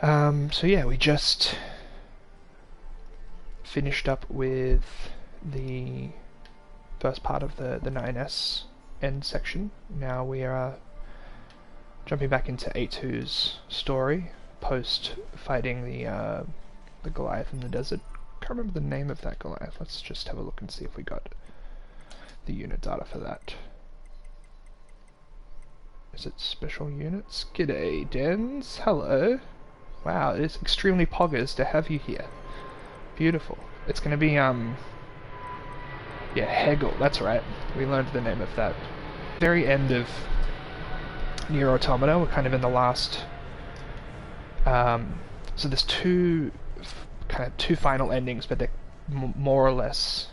So yeah, we just finished up with the first part of the 9S end section. Now we are jumping back into A2's story, post fighting the Goliath in the desert. Can't remember the name of that Goliath. Let's just have a look and see if we got the unit data for that. Is it special units? G'day, Dens. Hello. Wow, it is extremely poggers to have you here. Beautiful. It's gonna be, yeah, Hegel, that's right. We learned the name of that. Very end of NieR Automata, we're kind of in the last... so there's two final endings, but they're more or less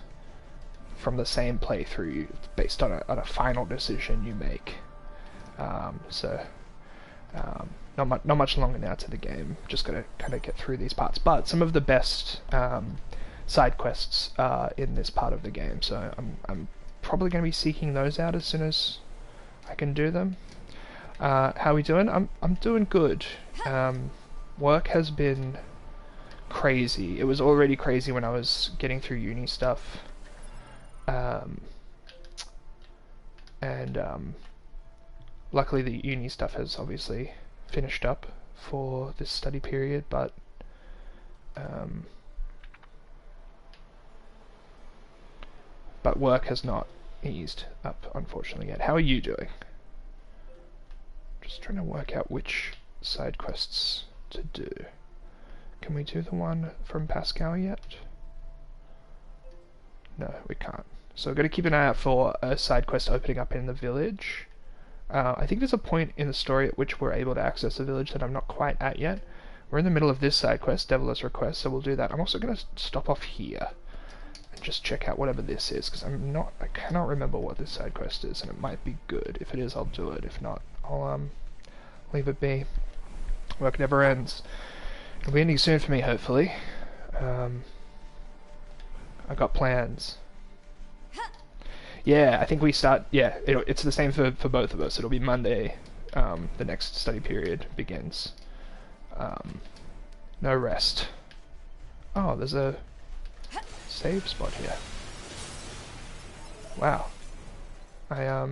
from the same playthrough, based on a final decision you make. Not much longer now to the game. Just gotta kind of get through these parts. But some of the best side quests are in this part of the game, so I'm probably going to be seeking those out as soon as I can do them. How are we doing? I'm doing good. Work has been crazy. It was already crazy when I was getting through uni stuff. Luckily the uni stuff has obviously finished up for this study period, but work has not eased up, unfortunately, yet. How are you doing? Just trying to work out which side quests to do. Can we do the one from Pascal yet? No, we can't. So we've got to keep an eye out for a side quest opening up in the village. I think there's a point in the story at which we're able to access a village that I'm not quite at yet. We're in the middle of this side quest, Deviler's Request, so we'll do that. I'm also going to stop off here and just check out whatever this is, because I cannot remember what this side quest is, and it might be good. If it is, I'll do it. If not, I'll leave it be. Work never ends. It'll be ending soon for me, hopefully. I got plans. Yeah, I think we start... Yeah, it's the same for both of us. It'll be Monday. The next study period begins. No rest. Oh, there's a save spot here. Wow. I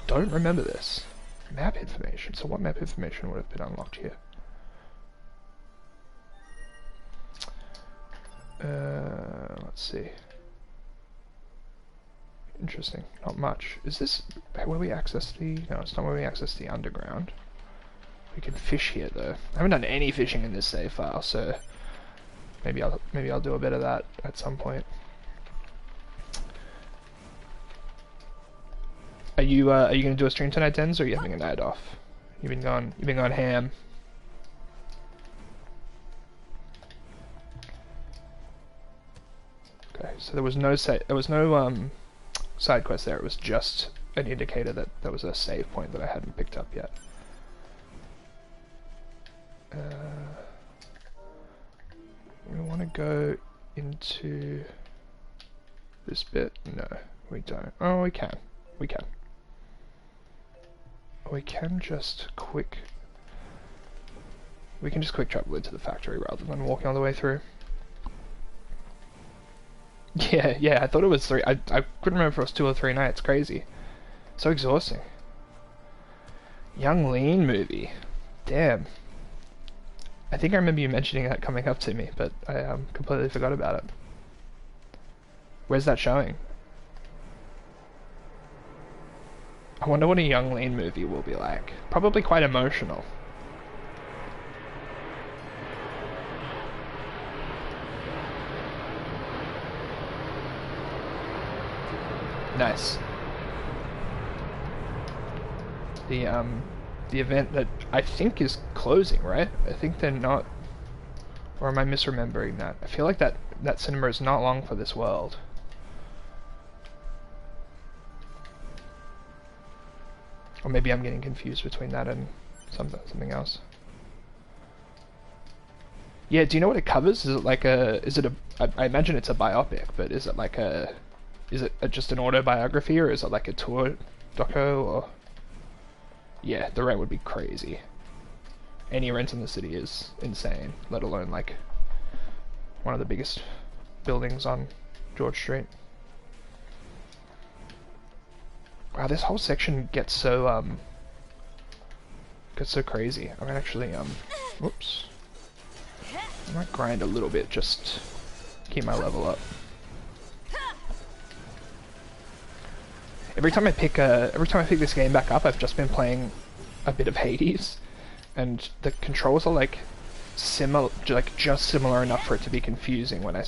don't remember this. Map information. So what map information would have been unlocked here? Let's see. Interesting. Not much. Is this where we access the... No, it's not where we access the underground. We can fish here, though. I haven't done any fishing in this save file, so maybe I'll do a bit of that at some point. Are you gonna do a stream tonight, Dens, or are you having a night off? You've been going ham. Okay, so there was no side quest there. It was just an indicator that there was a save point that I hadn't picked up yet. We want to go into this bit. No, we don't. Oh, we can. We can. We can just quick travel into the factory rather than walking all the way through. Yeah, I thought it was 3. I couldn't remember if it was 2 or 3 nights. Crazy. So exhausting. Young Lean movie. Damn. I think I remember you mentioning that coming up to me, but I completely forgot about it. Where's that showing? I wonder what a Young Lean movie will be like. Probably quite emotional. Nice. The event that I think is closing, right? I think they're not... Or am I misremembering that? I feel like that cinema is not long for this world. Or maybe I'm getting confused between that and something else. Yeah, do you know what it covers? Is it like a... I imagine it's a biopic, but is it like a... Is it just an autobiography, or is it like a tour doco, or... Yeah, the rent would be crazy. any rent in the city is insane, let alone like one of the biggest buildings on George Street. Wow, this whole section gets so crazy. I might actually whoops. I might grind a little bit just keep my level up. Every time I pick this game back up, I've just been playing a bit of Hades, and the controls are like similar, like just similar enough for it to be confusing when I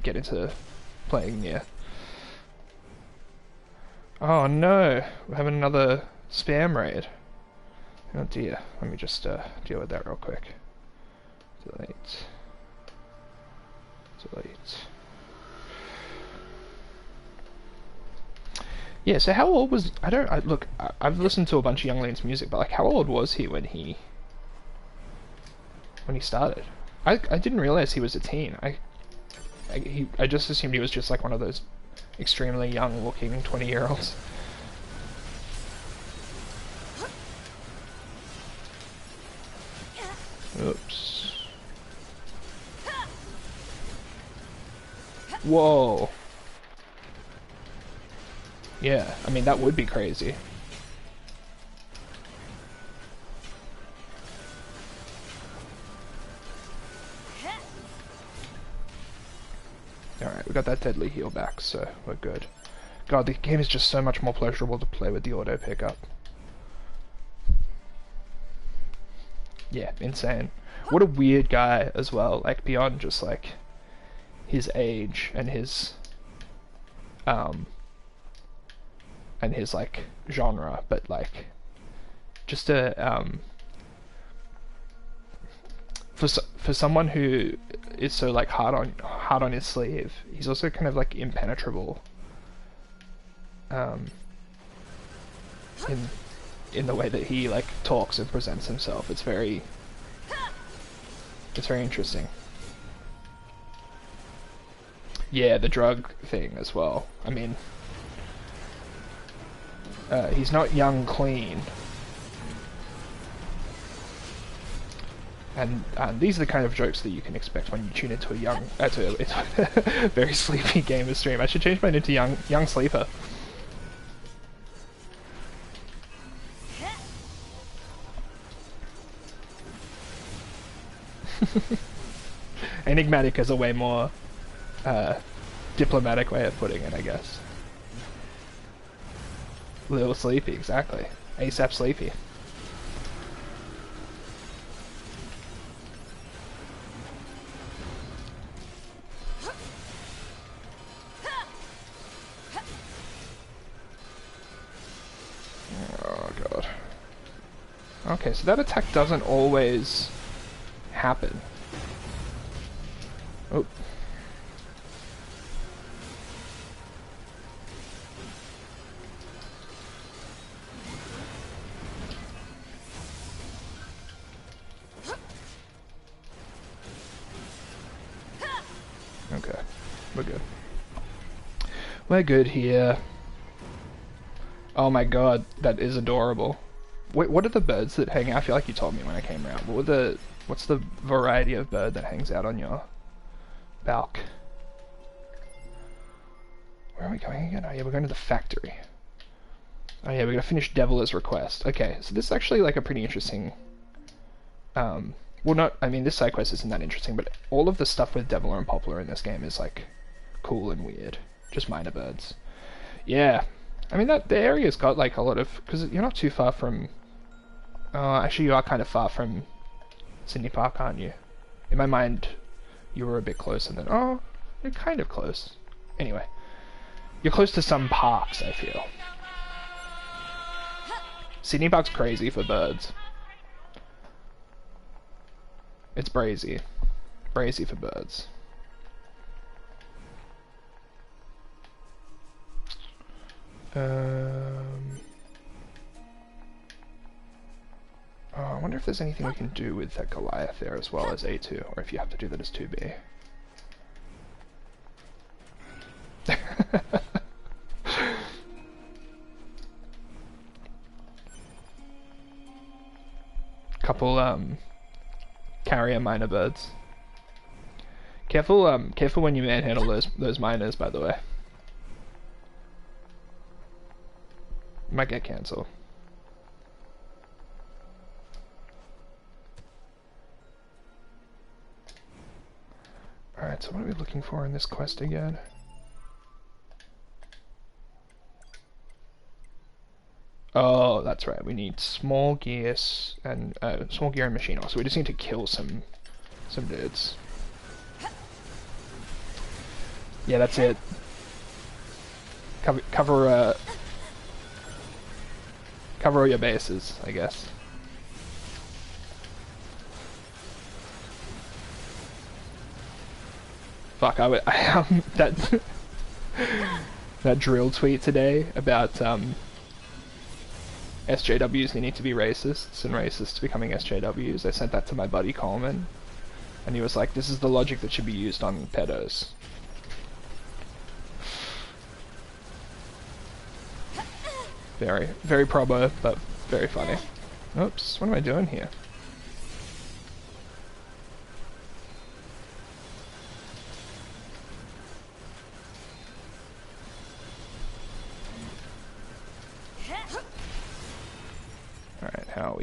get into playing NieR. Oh no, we're having another spam raid. Oh dear, let me just deal with that real quick. Delete. Delete. Yeah, so how old was... look, I've listened to a bunch of Young Lean's music, but like how old was he when he started? I didn't realize he was a teen. I just assumed he was just like one of those extremely young looking 20-year-olds. Oops. Whoa. Yeah, I mean that would be crazy. Alright, we got that deadly heal back, so we're good. God, the game is just so much more pleasurable to play with the auto pickup. Yeah, insane. What a weird guy as well, like beyond just like his age and his like genre, but like just a for someone who is so like hard on his sleeve, he's also kind of like impenetrable in the way that he like talks and presents himself. It's very interesting. Yeah, the drug thing as well. I mean, he's not young clean. And these are the kind of jokes that you can expect when you tune into a very sleepy gamer stream. I should change mine into young sleeper. Enigmatic is a way more diplomatic way of putting it, I guess. Little sleepy, exactly. ASAP sleepy. Oh god. Okay, so that attack doesn't always happen. Oh. Okay, we're good. We're good here. Oh my god, that is adorable. Wait, what are the birds that hang out? I feel like you told me when I came around. What's the variety of bird that hangs out on your balk? Where are we going again? Oh yeah, we're going to the factory. Oh yeah, we're gonna finish Deviler's request. Okay, so this is actually like a pretty interesting well, not, I mean, this side quest isn't that interesting, but all of the stuff with Deviler and Poplar in this game is, like, cool and weird. Just minor birds. Yeah. I mean, the area's got, like, a lot of... Because you're not too far from... actually, you are kind of far from Sydney Park, aren't you? In my mind, you were a bit closer than... Oh, you're kind of close. Anyway. You're close to some parks, I feel. Sydney Park's crazy for birds. It's brazy. Brazy for birds. Oh, I wonder if there's anything we can do with that Goliath there as well as A2, or if you have to do that as 2B. Couple carrier miner birds. Careful, careful when you manhandle those miners, by the way. Might get cancelled. Alright, so what are we looking for in this quest again? Oh, that's right. We need small gears and small gear and machine oil. So we just need to kill some dudes. Yeah, that's it. Cover all your bases, I guess. Fuck, that that drill tweet today about SJWs needing to be racists and racists becoming SJWs. I sent that to my buddy Coleman, and he was like, "This is the logic that should be used on pedos." Very, very probo, but very funny. Oops, what am I doing here? Alright, how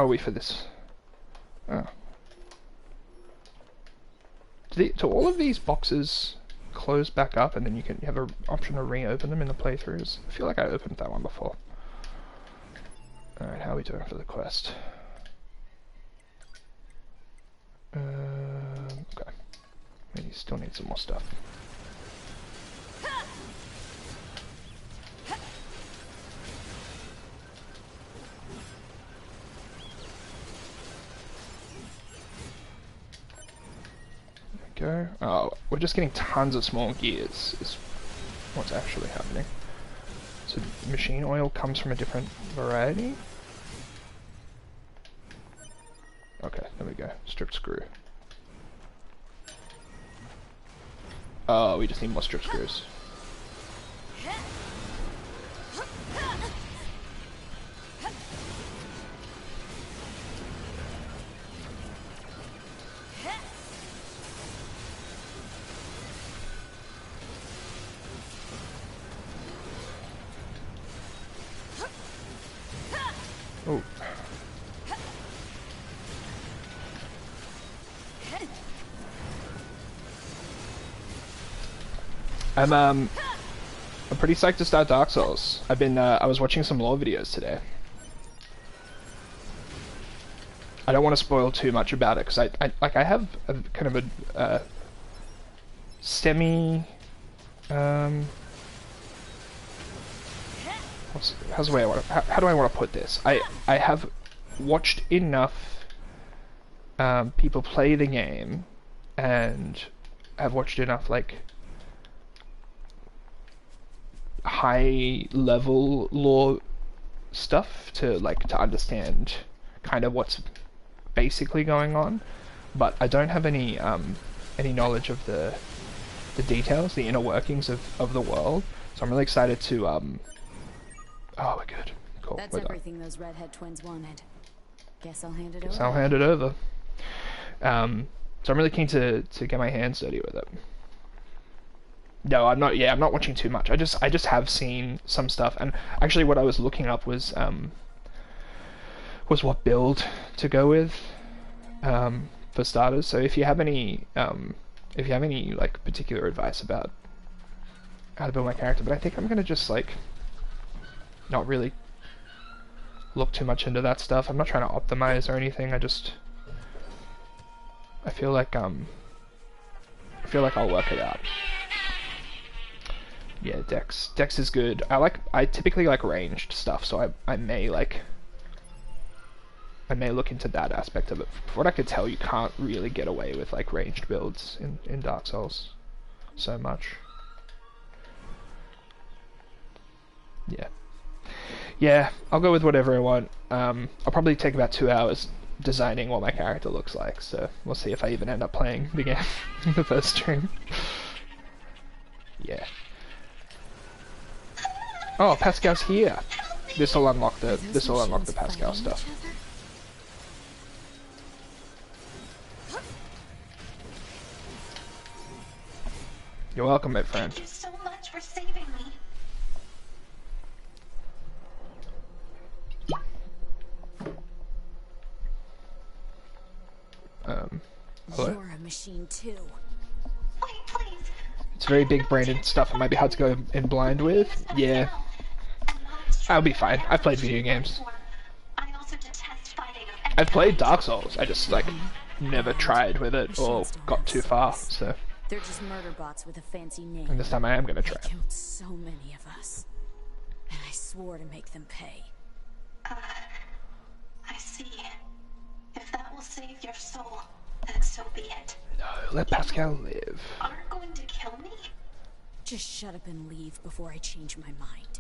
are we for this? Oh. Do all of these boxes close back up and then you have an option to reopen them in the playthroughs? I feel like I opened that one before. Alright, how are we doing for the quest? Okay. Maybe still need some more stuff. Go. Oh, we're just getting tons of small gears is what's actually happening. So machine oil comes from a different variety? Okay, there we go. Strip screw. Oh, we just need more strip screws. Oh. I'm pretty psyched to start Dark Souls. I was watching some lore videos today. I don't want to spoil too much about it, because I have a kind of a semi, how do I want to put this? I have watched enough people play the game, and have watched enough like high level lore stuff to understand kind of what's basically going on, but I don't have any knowledge of the details, the inner workings of the world. So I'm really excited to oh, we're good. Cool. That's everything those redhead twins wanted. Guess I'll hand it over. I'll hand it over. So I'm really keen to get my hands dirty with it. No, I'm not. Yeah, I'm not watching too much. I just have seen some stuff, and actually, what I was looking up was what build to go with for starters. So if you have any like particular advice about how to build my character, but I think I'm gonna just like not really look too much into that stuff. I'm not trying to optimize or anything. I feel like I'll work it out. Yeah, Dex is good. I typically like ranged stuff, so I may look into that aspect of it. From what I could tell, you can't really get away with like ranged builds in Dark Souls so much. Yeah, I'll go with whatever I want. I'll probably take about 2 hours designing what my character looks like, so we'll see if I even end up playing the game in the first stream. Yeah. Oh, Pascal's here. This will unlock the Pascal stuff. You're welcome, my friend. Thank you so much for saving me. Hello? You're a machine too. Wait, please. It's very big-brained stuff. It might be hard to go in blind with. Yeah, I'll be fine. I've played video games. I also detest fighting of I've played Dark Souls. I just, like, never tried with it or got too far, so... They're just murder bots with a fancy name. And this time I am gonna They try. killed so many of us. And I swore to make them pay. I see. If that will save your soul, then so be it. No, let Pascal live. Aren't going to kill me? Just shut up and leave before I change my mind.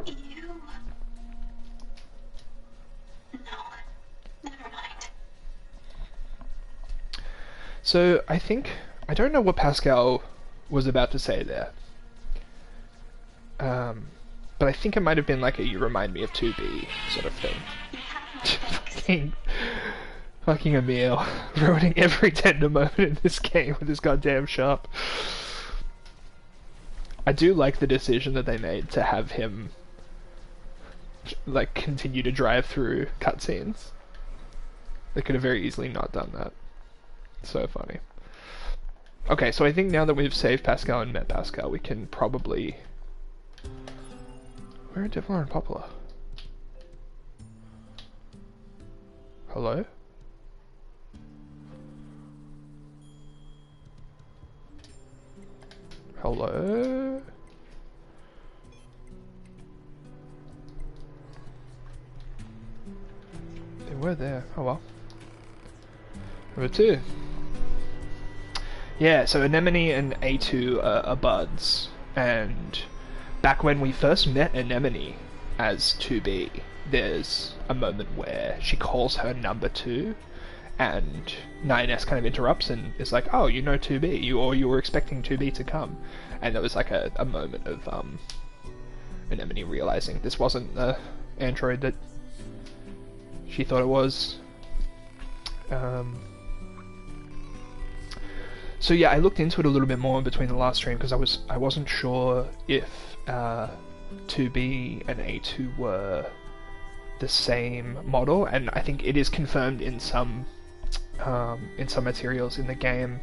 You... No. Never mind. So, I think... I don't know what Pascal was about to say there. But I think it might have been like a "you remind me of 2B" sort of thing. fucking Emil, ruining every tender moment in this game with his goddamn shop. I do like the decision that they made to have him like continue to drive through cutscenes. They could have very easily not done that. So funny. Okay, so I think now that we've saved Pascal and met Pascal, we can probably... Where are Devlin and Poplar? Hello? Hello? They were there. Oh well. Number 2. Yeah, so Anemone and A2 are buds, and back when we first met Anemone as 2B, there's a moment where she calls her number 2, and 9S kind of interrupts and is like, oh, you know 2B, you were expecting 2B to come. And there was like a moment of Anemone realizing this wasn't the android that she thought it was. So yeah, I looked into it a little bit more in between the last stream because I wasn't sure if 2B and A2 were the same model, and I think it is confirmed in some materials in the game.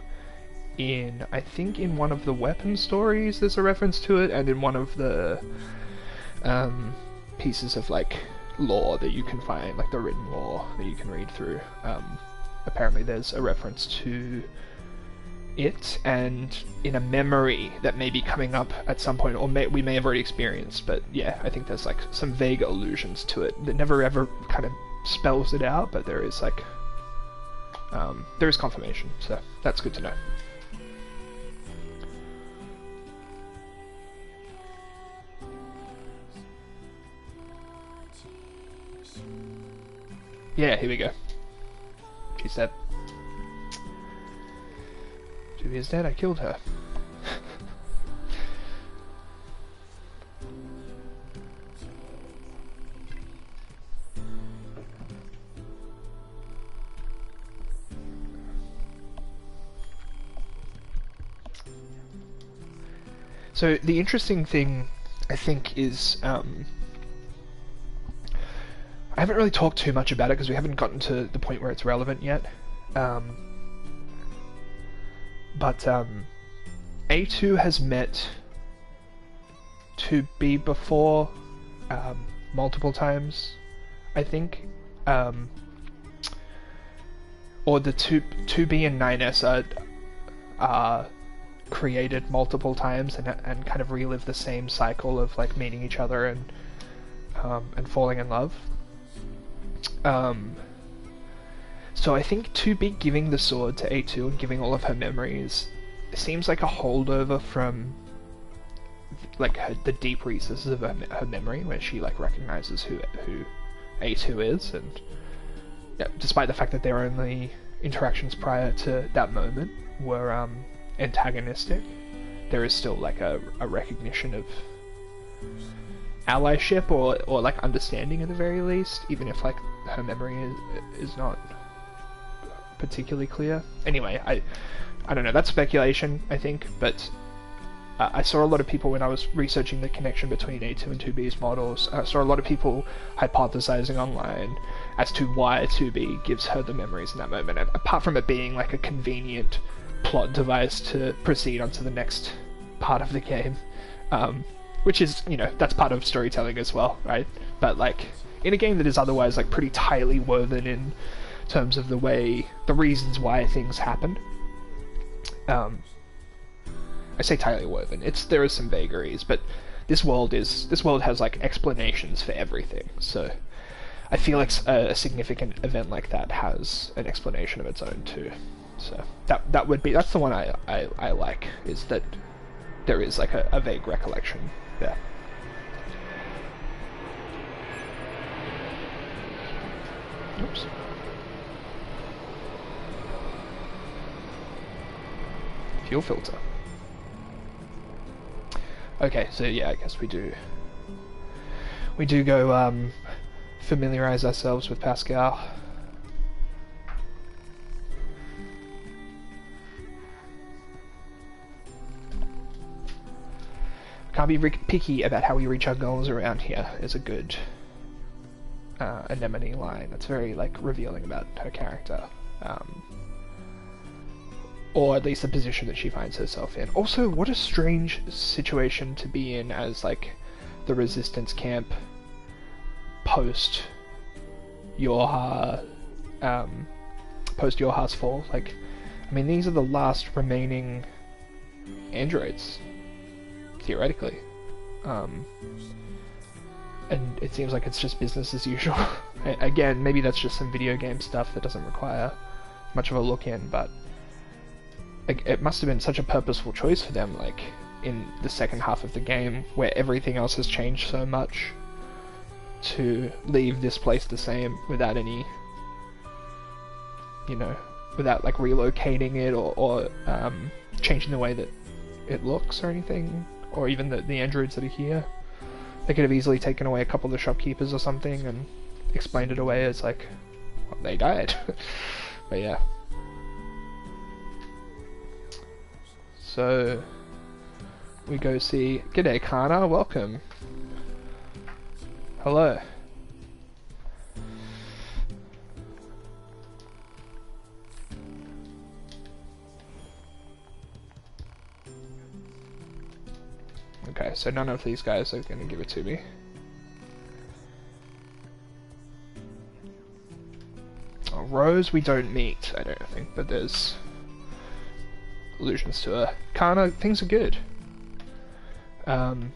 I think in one of the weapon stories there's a reference to it, and in one of the pieces of like lore that you can find, like the written lore that you can read through, apparently there's a reference to it, and in a memory that may be coming up at some point, or we may have already experienced, but yeah, I think there's like some vague allusions to it that never ever kind of spells it out, but there is like there is confirmation, so that's good to know. Yeah, here we go. She's dead. Julie is dead, I killed her. So the interesting thing, I think, is I haven't really talked too much about it because we haven't gotten to the point where it's relevant yet. But A2 has met 2B before multiple times, I think. Or the 2B and 9S are created multiple times and kind of relive the same cycle of like meeting each other and falling in love. So I think 2B giving the sword to A2 and giving all of her memories seems like a holdover from like the deep recesses of her memory, where she like recognizes who A2 is, and yeah, despite the fact that their only interactions prior to that moment were antagonistic, there is still like a recognition of allyship or like understanding at the very least, even if like her memory is not particularly clear. Anyway, I don't know, that's speculation, I think, but I saw a lot of people when I was researching the connection between A2 and 2B's models. I saw a lot of people hypothesizing online as to why 2B gives her the memories in that moment, apart from it being like a convenient plot device to proceed onto the next part of the game, which is, you know, that's part of storytelling as well, right? But like in a game that is otherwise like pretty tightly woven in terms of the reasons why things happen. I say tightly woven. There is some vagaries, but this world has like explanations for everything. So I feel like a significant event like that has an explanation of its own too. So that's the one I like, is that there is like a vague recollection there. Oops. Fuel filter. Okay, so yeah, I guess we do go familiarize ourselves with Pascal. Can't be picky about how we reach our goals around here is a good Anemone line. That's very like revealing about her character. Or at least the position that she finds herself in. Also, what a strange situation to be in as, like, the Resistance camp post Yorha's fall. Like, I mean, these are the last remaining androids, theoretically. And it seems like it's just business as usual. Again, maybe that's just some video game stuff that doesn't require much of a look in, but it must have been such a purposeful choice for them, like, in the second half of the game, where everything else has changed so much, to leave this place the same without any, you know, without, like, relocating it or changing the way that it looks or anything, or even the androids that are here. They could have easily taken away a couple of the shopkeepers or something and explained it away as, like, well, they died. But yeah. So, we go see... G'day, Kana, welcome. Hello. Okay, so none of these guys are going to give it to me. Oh, Rose we don't meet, I don't think, but there's allusions to her. Kana, things are good. I'm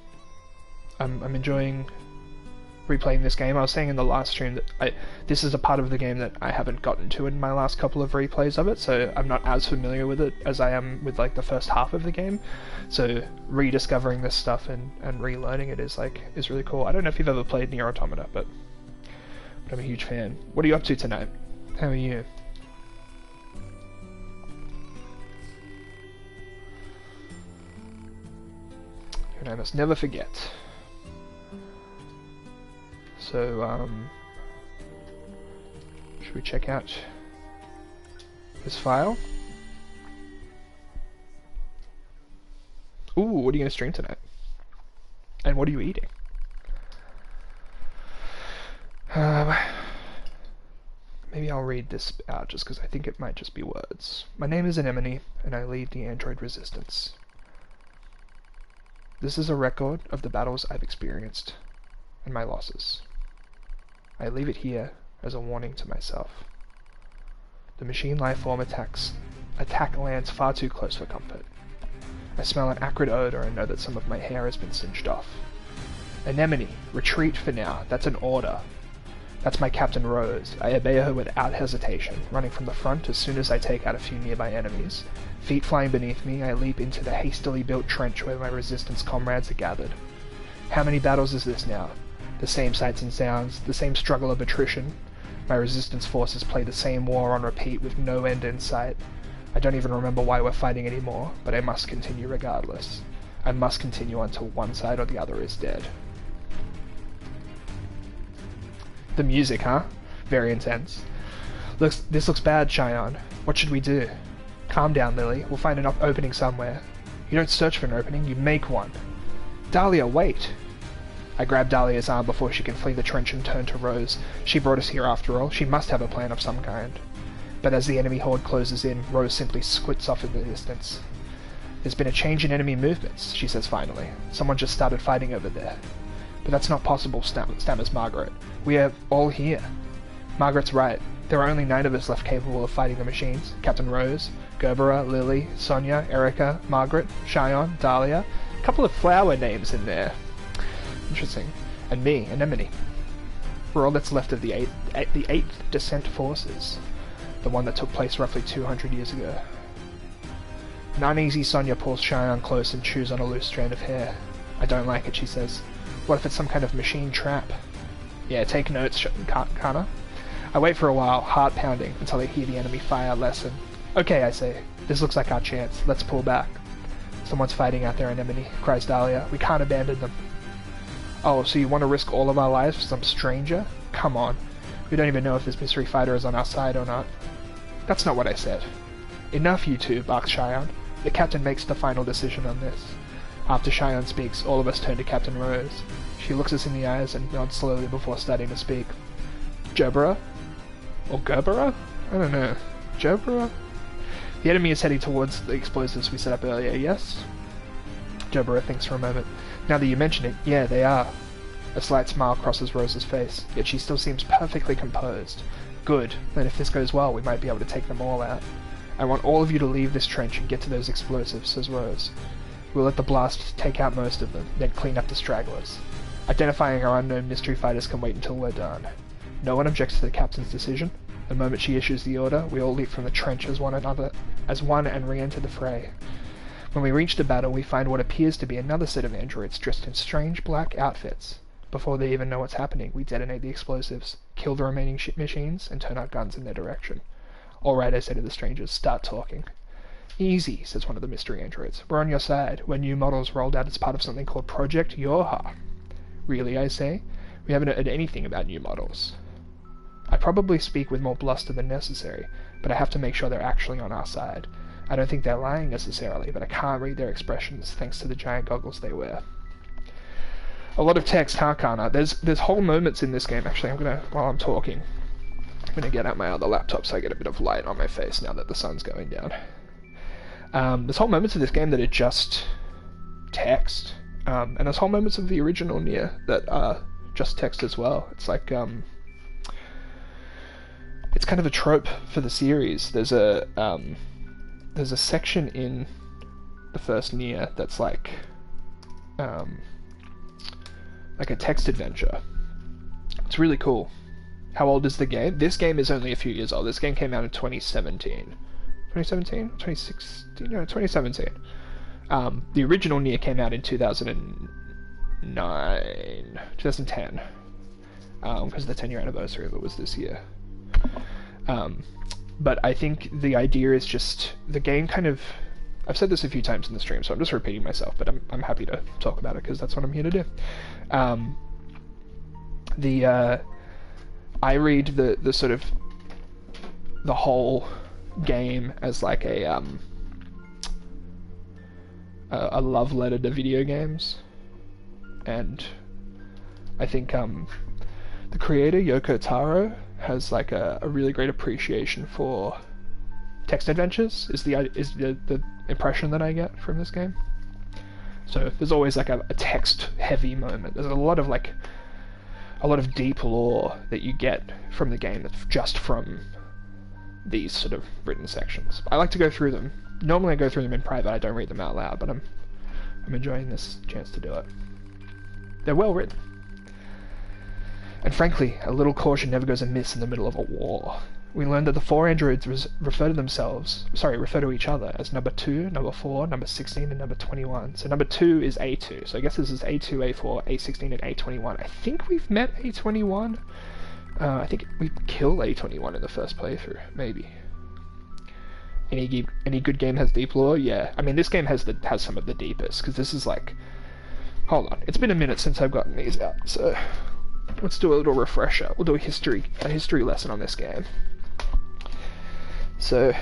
enjoying replaying this game. I was saying in the last stream that this is a part of the game that I haven't gotten to in my last couple of replays of it, so I'm not as familiar with it as I am with like the first half of the game. So rediscovering this stuff and relearning it is really cool. I don't know if you've ever played NieR Automata, but I'm a huge fan. What are you up to tonight? How are you? And I must never forget. So, should we check out this file? Ooh, what are you going to stream tonight? And what are you eating? Maybe I'll read this out just because I think it might just be words. My name is Anemone, and I lead the android resistance. This is a record of the battles I've experienced, and my losses. I leave it here as a warning to myself. The machine lifeform attack lands far too close for comfort. I smell an acrid odor and know that some of my hair has been singed off. Anemone, retreat for now. That's an order. That's my Captain Rose. I obey her without hesitation, running from the front as soon as I take out a few nearby enemies. Feet flying beneath me, I leap into the hastily built trench where my resistance comrades are gathered. How many battles is this now? The same sights and sounds, the same struggle of attrition. My resistance forces play the same war on repeat with no end in sight. I don't even remember why we're fighting anymore, but I must continue regardless. I must continue until one side or the other is dead. The music, huh? Very intense. This looks bad, Cheyenne. What should we do? Calm down, Lily. We'll find an opening somewhere. You don't search for an opening, you make one. Dahlia, wait! I grab Dahlia's arm before she can flee the trench and turn to Rose. She brought us here after all. She must have a plan of some kind. But as the enemy horde closes in, Rose simply squints off in the distance. There's been a change in enemy movements, she says finally. Someone just started fighting over there. But that's not possible, stammers Margaret. We are all here. Margaret's right. There are only 9 of us left capable of fighting the machines. Captain Rose, Gerbera, Lily, Sonia, Erica, Margaret, Cheyenne, Dahlia. A couple of flower names in there. Interesting. And me, Anemone. We're all that's left of the 8th Descent Forces. The one that took place roughly 200 years ago. An uneasy Sonia pulls Cheyenne close and chews on a loose strand of hair. I don't like it, she says. What if it's some kind of machine trap? Yeah, take notes, Kana. I wait for a while, heart pounding, until I hear the enemy fire lessen. Okay, I say. This looks like our chance. Let's pull back. Someone's fighting out there, Anemone, cries Dahlia. We can't abandon them. Oh, so you want to risk all of our lives for some stranger? Come on. We don't even know if this mystery fighter is on our side or not. That's not what I said. Enough, you two, barks Cheyenne. The captain makes the final decision on this. After Cheyenne speaks, all of us turn to Captain Rose. She looks us in the eyes and nods slowly before starting to speak. Gerbera? Or Gerbera? I don't know. Gerbera? The enemy is heading towards the explosives we set up earlier, yes? Gerbera thinks for a moment. Now that you mention it, yeah, they are. A slight smile crosses Rose's face, yet she still seems perfectly composed. Good, then if this goes well, we might be able to take them all out. I want all of you to leave this trench and get to those explosives, says Rose. We'll let the blast take out most of them, then clean up the stragglers. Identifying our unknown mystery fighters can wait until we're done. No one objects to the captain's decision. The moment she issues the order, we all leap from the trench as one and re-enter the fray. When we reach the battle, we find what appears to be another set of androids dressed in strange black outfits. Before they even know what's happening, we detonate the explosives, kill the remaining machines, and turn our guns in their direction. Alright, I say to the strangers, start talking. Easy, says one of the mystery androids. We're on your side. We're new models rolled out as part of something called Project Yoha. Really, I say? We haven't heard anything about new models. I probably speak with more bluster than necessary, but I have to make sure they're actually on our side. I don't think they're lying necessarily, but I can't read their expressions thanks to the giant goggles they wear. A lot of text, huh, Kana? There's whole moments in this game, actually, while I'm talking, I'm gonna get out my other laptop so I get a bit of light on my face now that the sun's going down. There's whole moments of this game that are just text, and there's whole moments of the original NieR that are just text as well. It's like, it's kind of a trope for the series. There's a section in the first NieR that's like a text adventure. It's really cool. How old is the game? This game is only a few years old. This game came out in 2017. 2017? 2016? No, 2017. The original NieR came out in 2009. 2010. Because the 10-year anniversary of it was this year. But I think the idea is just... The game kind of... I've said this a few times in the stream, so I'm just repeating myself, but I'm happy to talk about it, because that's what I'm here to do. I read the sort of... the whole game as like a love letter to video games, and I think the creator Yoko Taro has like a really great appreciation for text adventures. Is the impression that I get from this game. So there's always like a text heavy moment. There's a lot of deep lore that you get from the game that's just from these sort of written sections. I like to go through them. Normally I go through them in private, I don't read them out loud, but I'm enjoying this chance to do it. They're well written. And frankly, a little caution never goes amiss in the middle of a war. We learned that the 4 androids refer to each other as number 2, number 4, number 16, and number 21. So number 2 is A2, so I guess this is A2, A4, A16, and A21. I think we've met A21. I think we killed A21 in the first playthrough, maybe. Any good game has deep lore? Yeah. I mean, this game has some of the deepest, because this is like... Hold on, it's been a minute since I've gotten these out, so... Let's do a little refresher. We'll do a history lesson on this game. So,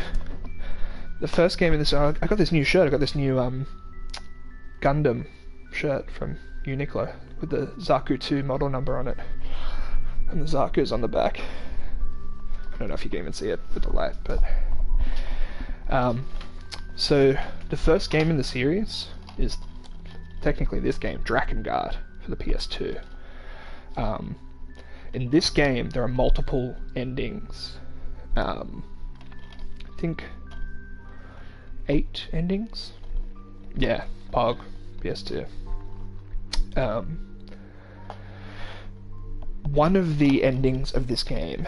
the first game in this... I got this new shirt, I got this new Gundam shirt from Uniqlo with the Zaku 2 model number on it. And the Zaku's on the back. I don't know if you can even see it with the light, but... so, the first game in the series is technically this game, Drakengard, for the PS2. In this game, there are multiple endings. I think 8 endings? Yeah, POG, PS2. One of the endings of this game,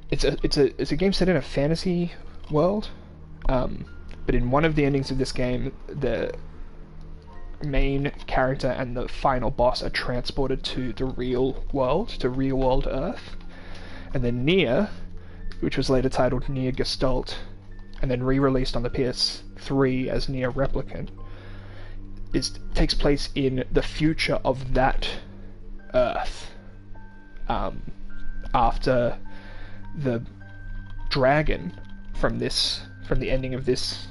it's a game set in a fantasy world, but in one of the endings of this game, the main character and the final boss are transported to the real world, to real world Earth, and then NieR, which was later titled NieR Gestalt, and then re-released on the PS3 as NieR Replicant, takes place in the future of that Earth. After the dragon from the ending of this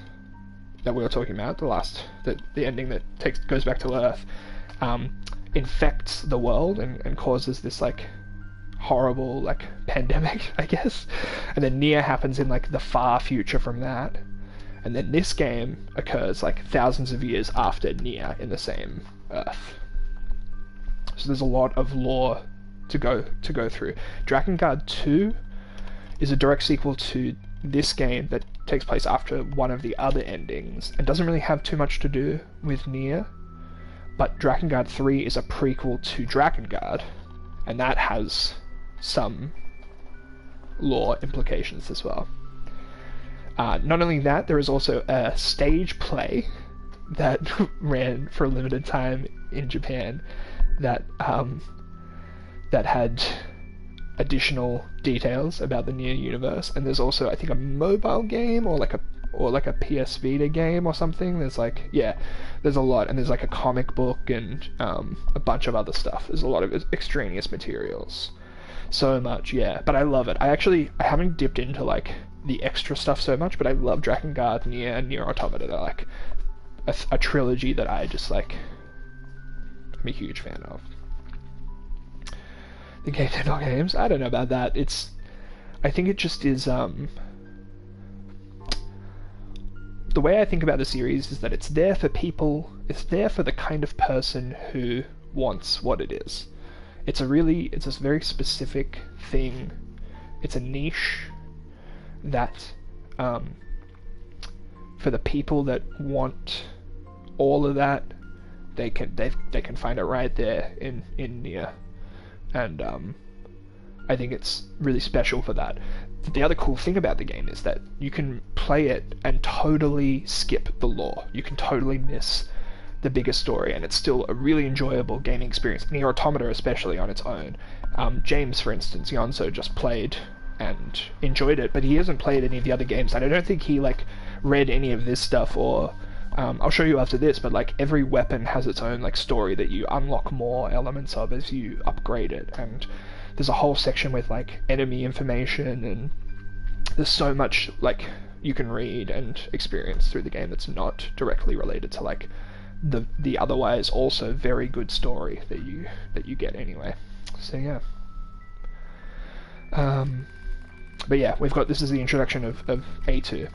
that we were talking about, the ending that goes back to Earth, infects the world and causes this like horrible like pandemic, I guess. And then NieR happens in like the far future from that. And then this game occurs like thousands of years after NieR in the same Earth. So there's a lot of lore to go through. Drakengard 2 is a direct sequel to this game that takes place after one of the other endings and doesn't really have too much to do with NieR. But Drakengard 3 is a prequel to Drakengard, and that has some lore implications as well. Not only that, there is also a stage play that ran for a limited time in Japan that had additional details about the NieR universe, and there's also, I think, a mobile game or like a PS Vita game or something. There's a lot, and there's like a comic book and a bunch of other stuff. There's a lot of extraneous materials. So much, yeah. But I love it. I haven't dipped into like the extra stuff so much, but I love Drakengard, NieR, and NieR Automata. They're like a trilogy that I just like. I'm a huge fan of. The Nintendo games, I don't know about that. I think it just is. The way I think about the series is that it's there for people. It's there for the kind of person who wants what it is. It's a very specific thing. It's a niche that, for the people that want all of that, they can find it right there in NieR. And I think it's really special for that. The other cool thing about the game is that you can play it and totally skip the lore. You can totally miss the bigger story, and it's still a really enjoyable gaming experience. NieR Automata especially on its own. James, for instance, Yonso, just played and enjoyed it, but he hasn't played any of the other games, and I don't think he like read any of this stuff or... I'll show you after this, but like every weapon has its own like story that you unlock more elements of as you upgrade it, and there's a whole section with like enemy information, and there's so much like you can read and experience through the game that's not directly related to like the otherwise also very good story that you get anyway. So yeah. But yeah, this is the introduction of A2.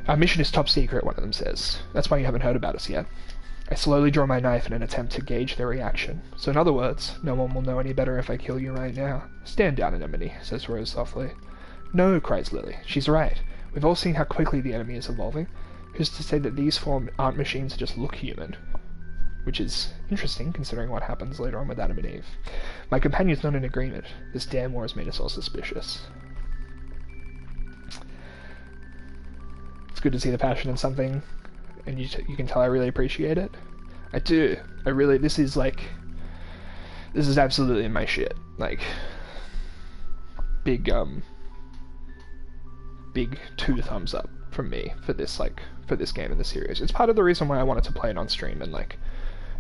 Our mission is top secret, one of them says. That's why you haven't heard about us yet. I slowly draw my knife in an attempt to gauge their reaction. So in other words, no one will know any better if I kill you right now. Stand down, Anemone, says Rose softly. No, cries Lily. She's right. We've all seen how quickly the enemy is evolving. Who's to say that these aren't machines that just look human? Which is interesting, considering what happens later on with Adam and Eve. My companion's not in agreement. This damn war has made us all suspicious. It's good to see the passion in something, and you can tell I really appreciate it. I do. This is absolutely my shit. Like, big 2 thumbs up from me for this game in the series. It's part of the reason why I wanted to play it on stream and like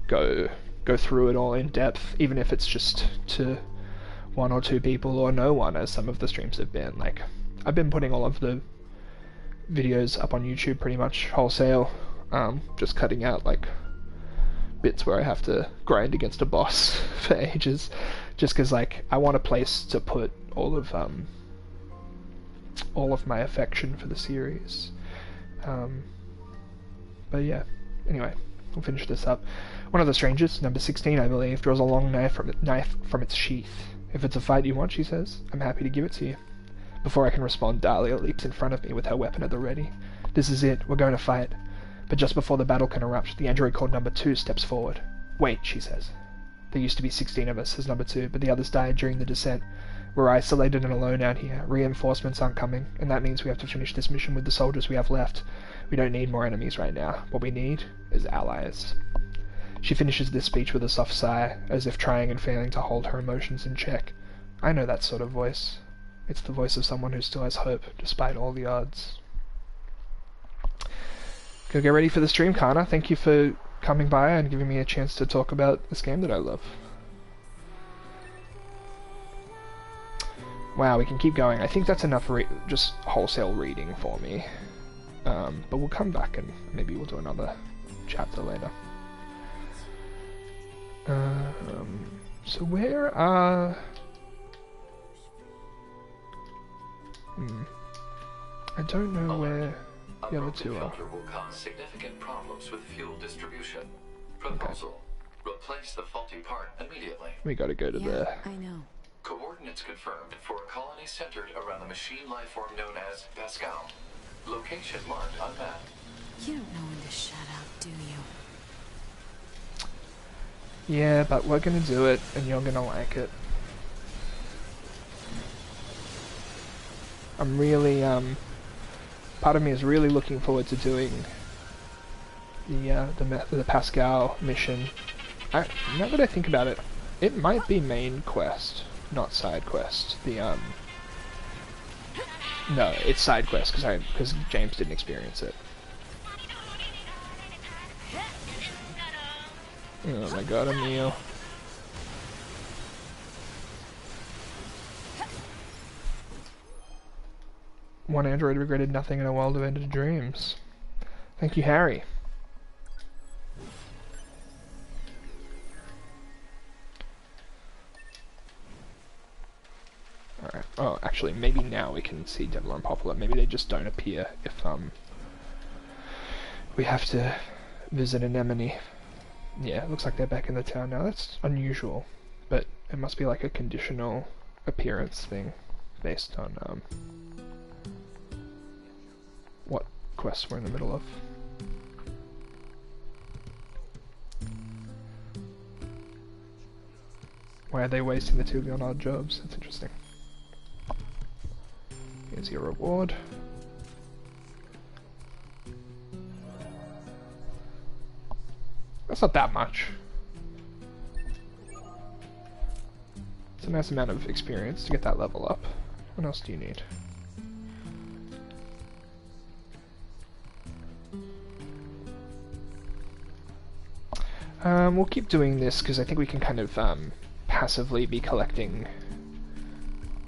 go through it all in depth, even if it's just to 1 or 2 people or no one, as some of the streams have been. Like, I've been putting all of the videos up on YouTube pretty much wholesale, just cutting out like bits where I have to grind against a boss for ages, just because like I want a place to put all of my affection for the series. But yeah, anyway, we'll finish this up. One of the strangers, number 16 I believe, draws a long knife from its sheath. If it's a fight you want, she says, I'm happy to give it to you. Before I can respond, Dahlia leaps in front of me with her weapon at the ready. This is it, we're going to fight. But just before the battle can erupt, the android called number 2 steps forward. Wait, she says. There used to be 16 of us, says number 2, but the others died during the descent. We're isolated and alone out here. Reinforcements aren't coming, and that means we have to finish this mission with the soldiers we have left. We don't need more enemies right now. What we need is allies. She finishes this speech with a soft sigh, as if trying and failing to hold her emotions in check. I know that sort of voice. It's the voice of someone who still has hope, despite all the odds. Go get ready for the stream, Kana. Thank you for coming by and giving me a chance to talk about this game that I love. Wow, we can keep going. I think that's enough just wholesale reading for me. But we'll come back and maybe we'll do another chapter later. So where are... I don't know where the other two are. Will cause significant problems with fuel distribution. Proposal. Replace the faulty part immediately. We gotta go to there. I know. Coordinates confirmed for a colony centered around the machine life form known as Pascal. Location marked unmapped. You don't know when to shut up, do you? Yeah, but we're gonna do it, and you're gonna like it. I'm really, part of me is really looking forward to doing the Pascal mission. Now that I think about it, it might be main quest, not side quest. No, it's side quest because James didn't experience it. Oh my god, Emil. One android regretted nothing in a world of ended dreams. Thank you, Harry. Alright. Oh, actually, maybe now we can see Devil and Poplar. Maybe they just don't appear if, we have to visit Anemone. Yeah, it looks like they're back in the town now. That's unusual. But it must be like a conditional appearance thing based on, what quest we're in the middle of. Why are they wasting the two on odd jobs? That's interesting. Here's your reward. That's not that much. It's a nice amount of experience to get that level up. What else do you need? We'll keep doing this because I think we can kind of passively be collecting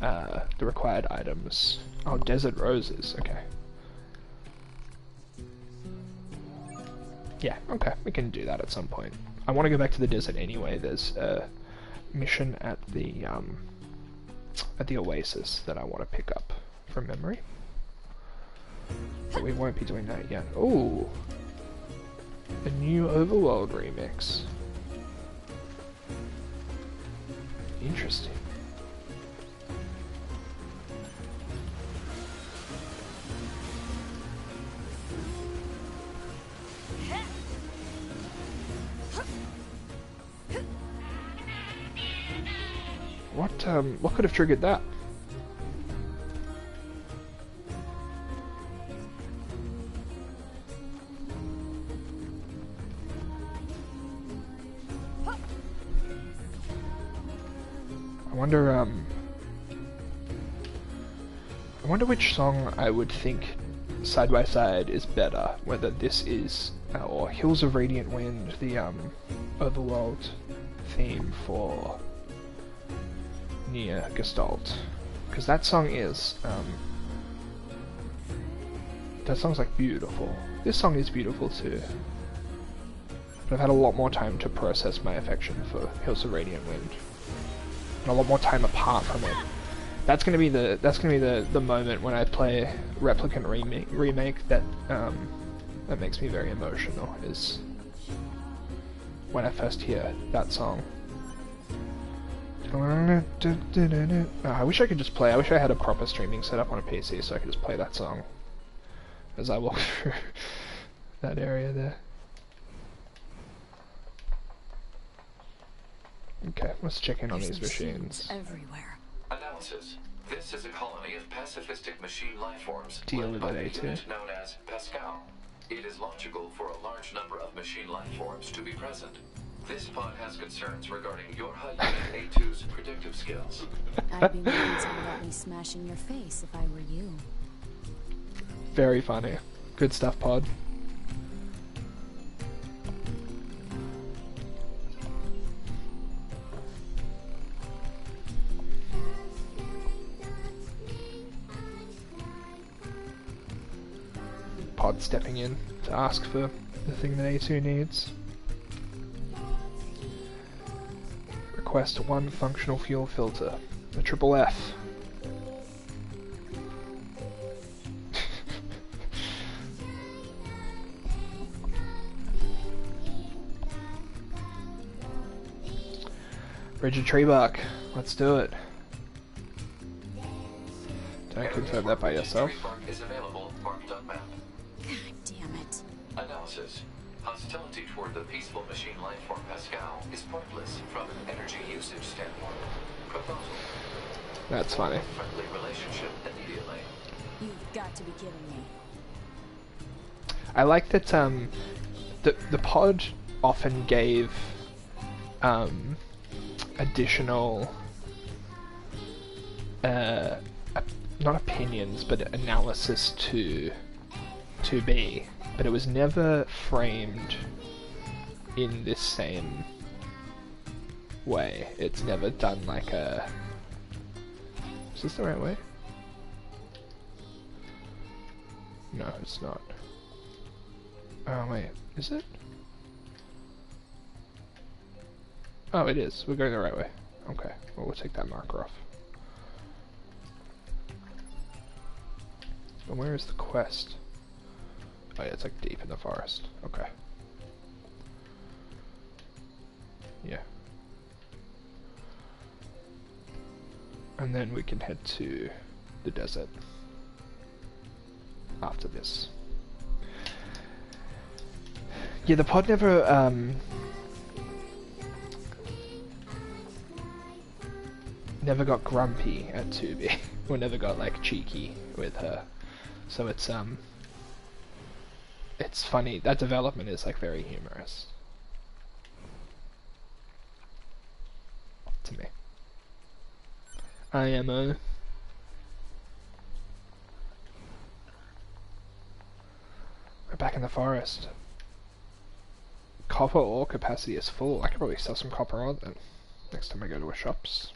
the required items. Oh, desert roses, okay. Yeah, okay, we can do that at some point. I want to go back to the desert anyway. There's a mission at the Oasis that I want to pick up from memory. But we won't be doing that yet. Ooh! A new Overworld remix. Interesting. What could have triggered that? I wonder which song I would think Side by Side is better, whether this is, or Hills of Radiant Wind, the Overworld theme for NieR Gestalt, because that song is, that song's like beautiful. This song is beautiful too. but I've had a lot more time to process my affection for Hills of Radiant Wind, and a lot more time apart from it. That's gonna be the moment when I play Replicant remake that that makes me very emotional. Is when I first hear that song. Oh, I wish I could just play. I wish I had a proper streaming setup on a PC so I could just play that song as I walk through that area there. Okay, let's check in on these machines. Everywhere. Analysis. This is a colony of pacifistic machine lifeforms Deal led with by it, the A2. unit known as Pascal. It is logical for a large number of machine lifeforms to be present. This pod has concerns regarding your HUD Unit A2's predictive skills. I'd be more concerned about me smashing your face if I were you. Very funny. Good stuff, Pod. Pod stepping in to ask for the thing that A2 needs. Request 1 functional fuel filter. A triple F. Rigid tree bark. Let's do it. Don't confirm that by yourself. Tree bark is available, marked on map. God damn it. Analysis. Hostility toward the peaceful machine lifeform Pascal is pointless from an energy usage standpoint. Proposal. That's funny. Friendly relationship immediately. You've got to be kidding me. I like that the pod often gave additional not opinions but analysis to B, but it was never framed in this same way. It's never done like a... Is this the right way? No, it's not. Oh wait, is it? Oh, it is. We're going the right way. Okay, well we'll take that marker off. And where is the quest? Oh yeah, it's like deep in the forest. Okay. Yeah. And then we can head to the desert after this. Yeah, the pod never got grumpy at 2B, or never got like cheeky with her. So it's funny. That development is like very humorous to me. IMO. We're back in the forest. Copper ore capacity is full. I could probably sell some copper ore then next time I go to a shops.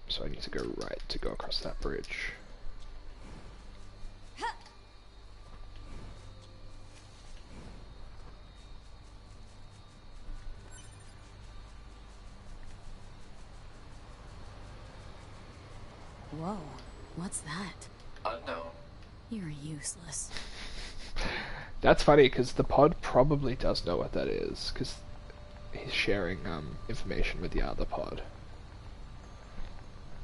So I need to go right to go across that bridge. Whoa, what's that? Unknown. You're useless. That's funny because the pod probably does know what that is because he's sharing information with the other pod.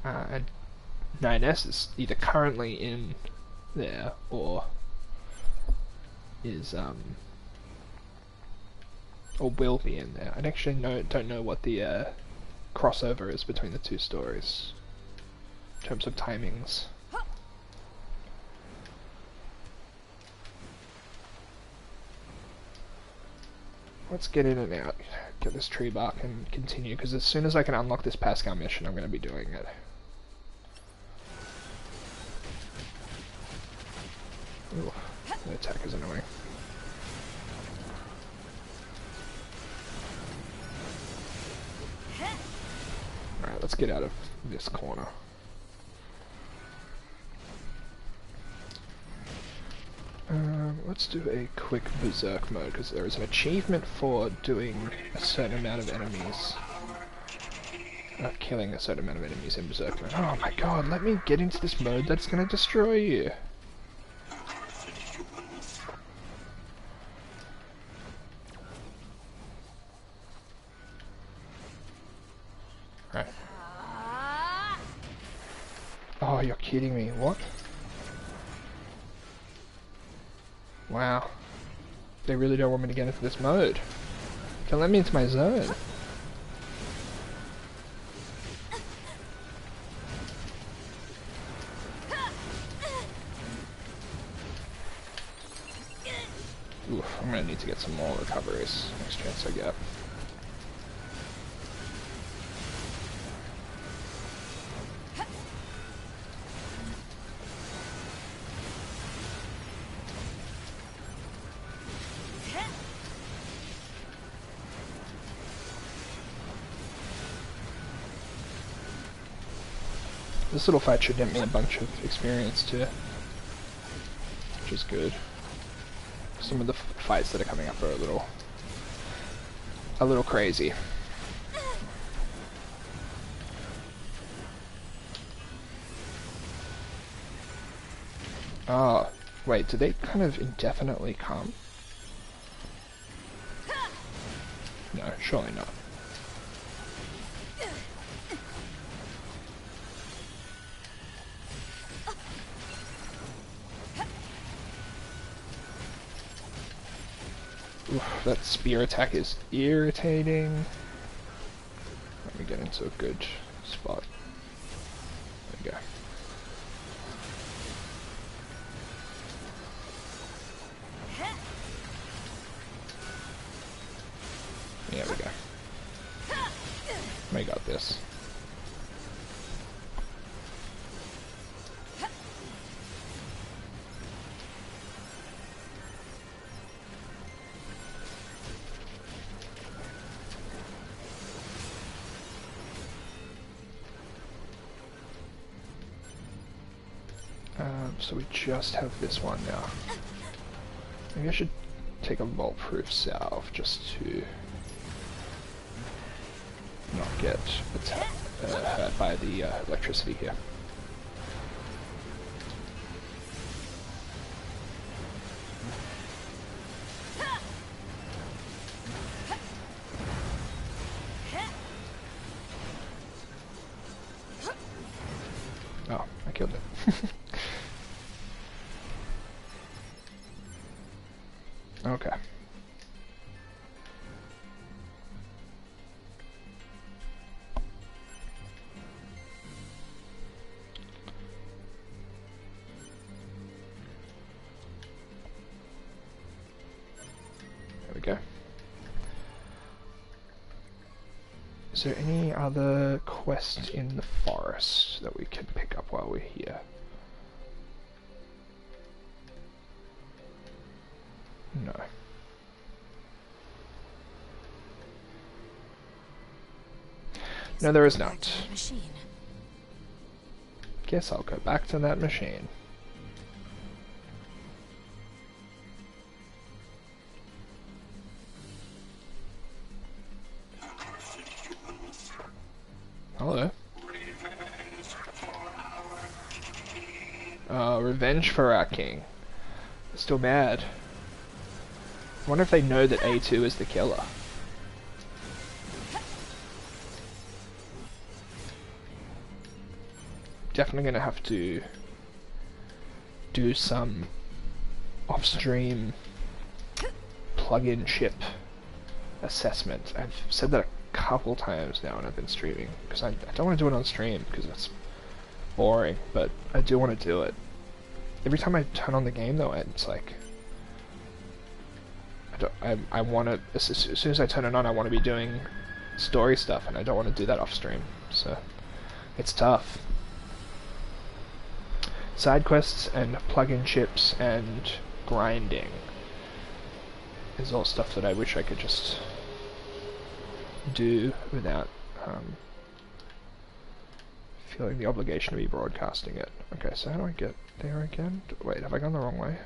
And 9S is either currently in there or is or will be in there. I actually don't know what the crossover is between the two stories in terms of timings. Let's get in and out, get this tree bark and continue, because as soon as I can unlock this Pascal mission, I'm going to be doing it. Ooh, the attack is annoying. Alright, let's get out of this corner. Let's do a quick berserk mode, because there is an achievement for doing a certain amount of enemies. Killing a certain amount of enemies in berserk mode. Oh my god, let me get into this mode that's gonna destroy you. Right. Oh, you're kidding me. What? Wow. They really don't want me to get into this mode. Don't let me into my zone. Oof, I'm gonna need to get some more recoveries next chance I get. This little fight should get me a bunch of experience too, which is good. Some of the fights that are coming up are a little crazy. Oh, wait, do they kind of indefinitely come? No, surely not. Oof, that spear attack is irritating. Let me get into a good spot. There we go. There we go. We got this. So we just have this one now. Maybe I should take a vault-proof salve just to not get hurt by the electricity here. Oh, I killed it. Okay. There we go. Is there any other quest in the forest that we can pick up while we're here? No. No, there is not. Guess I'll go back to that machine. Hello. Revenge for our king. Still mad. I wonder if they know that A2 is the killer. Definitely gonna have to do some off-stream plug-in chip assessment. I've said that a couple times now when I've been streaming, because I don't want to do it on stream because that's boring, but I do want to do it. Every time I turn on the game though, it's like I want to, as soon as I turn it on, I want to be doing story stuff, and I don't want to do that off stream, so it's tough. Side quests and plug-in chips and grinding is all stuff that I wish I could just do without feeling the obligation to be broadcasting it. Okay, so how do I get there again? Wait, have I gone the wrong way?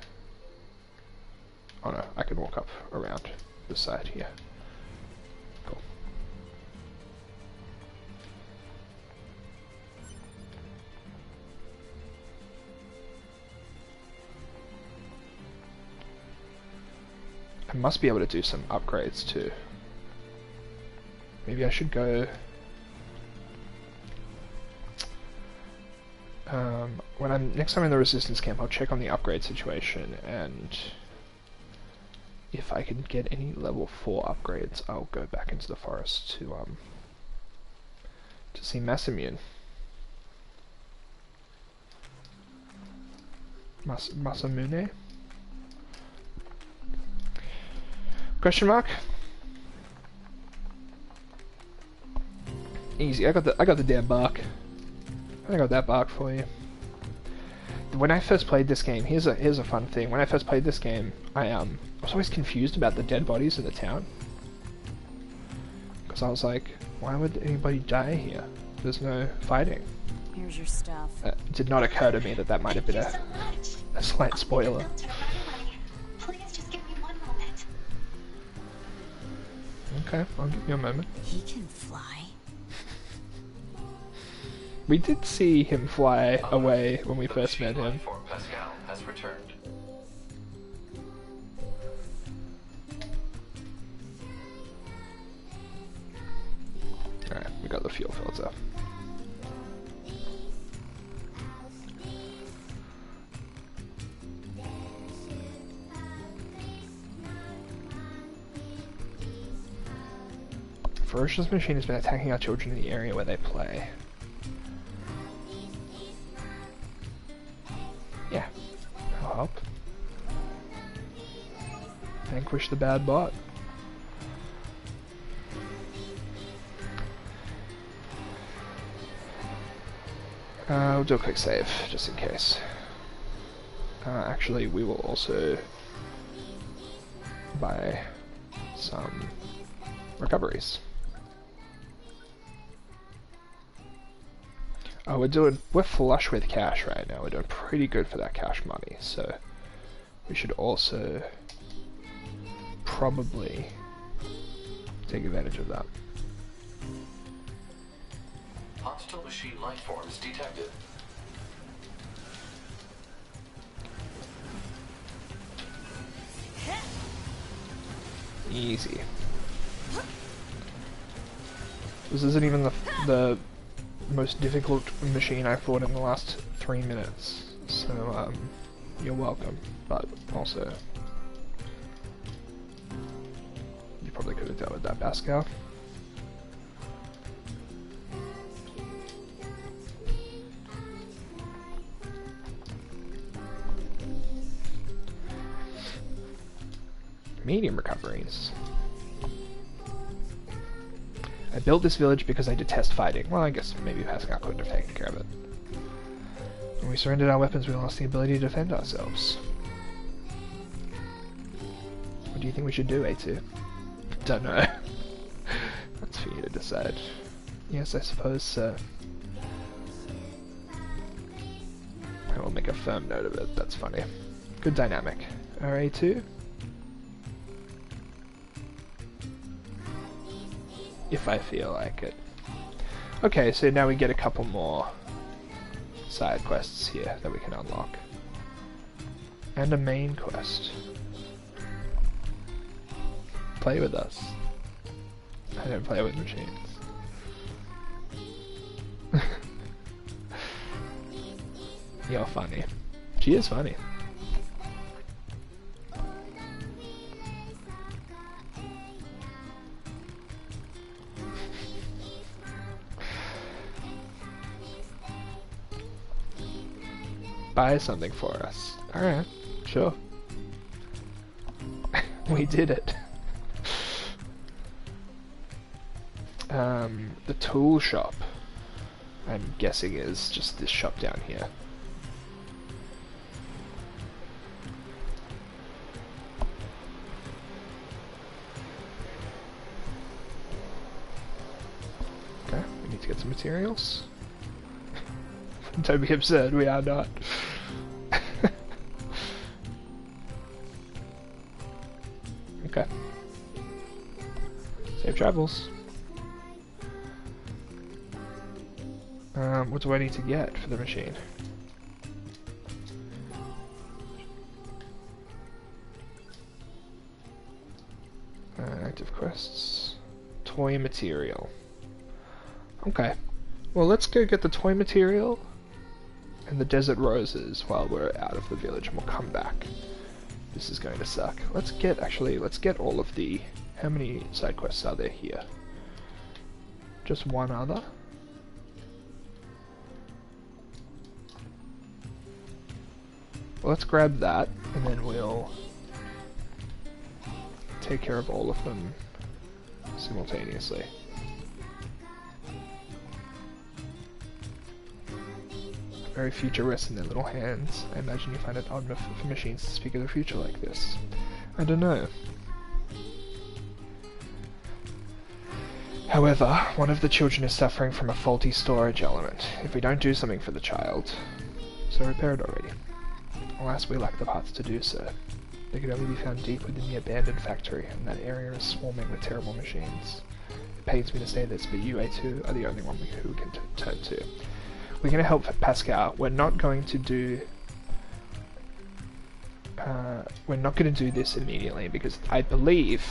Oh no, I can walk up around this side here. Cool. I must be able to do some upgrades too. Maybe I should go... when I'm next time in the resistance camp, I'll check on the upgrade situation, and if I can get any level 4 upgrades, I'll go back into the forest to see Masamune. Masamune? Question mark? Easy. I got the damn bark. I got that bark for you. When I first played this game, here's a fun thing. When I first played this game, I was always confused about the dead bodies in the town. Because I was like, why would anybody die here? There's no fighting. Here's your stuff. It did not occur to me that that might have been a slight spoiler. Please just give me one moment. Okay, I'll give you a moment. He can fly. We did see him fly away when we first met him. Form Pascal has returned. Alright, we got the fuel filter. Ferocious machine has been attacking our children in the area where they play. Yeah, that'll help. Vanquish the bad bot. We'll do a quick save, just in case. Actually, we will also buy some recoveries. Oh, we're flush with cash right now. We're doing pretty good for that cash money, so we should also probably take advantage of that. Hostile machine life forms detected. Easy. This isn't even the most difficult machine I've fought in the last 3 minutes, so you're welcome, but also you probably could have dealt with that Pascal. Medium recoveries. I built this village because I detest fighting. Well, I guess maybe Pascal couldn't have taken care of it. When we surrendered our weapons, we lost the ability to defend ourselves. What do you think we should do, A2? Don't know. That's for you to decide. Yes, I suppose so. I will make a firm note of it. That's funny. Good dynamic. A2? If I feel like it. Okay, so now we get a couple more side quests here that we can unlock. And a main quest. Play with us. I don't play with machines. You're funny. She is funny. Buy something for us. Alright, sure. We did it. The tool shop, I'm guessing, is just this shop down here. Okay, we need to get some materials. Don't be absurd, we are not. Safe travels. What do I need to get for the machine? Active quests. Toy material. Okay. Well, let's go get the toy material and the desert roses while we're out of the village, and we'll come back. This is going to suck. Let's get all of the... How many side quests are there here? Just one other? Well, let's grab that, and then we'll take care of all of them simultaneously. Very future rests in their little hands. I imagine you find it odd for machines to speak of the future like this. I don't know. However, one of the children is suffering from a faulty storage element. If we don't do something for the child, so repair it already. Alas, we lack the parts to do so. They could only be found deep within the abandoned factory, and that area is swarming with terrible machines. It pains me to say this, but you, A2, are the only one who we can turn to. We're going to help Pascal. We're not going to do this immediately, because I believe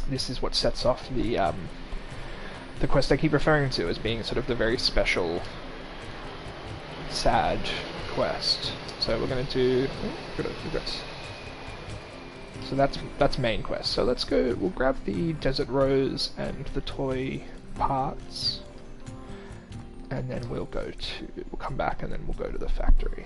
this is what sets off the quest I keep referring to as being sort of the very special, sad quest. So we're going to do... So that's main quest. So let's go, we'll grab the desert rose and the toy parts, and then we'll come back and then we'll go to the factory.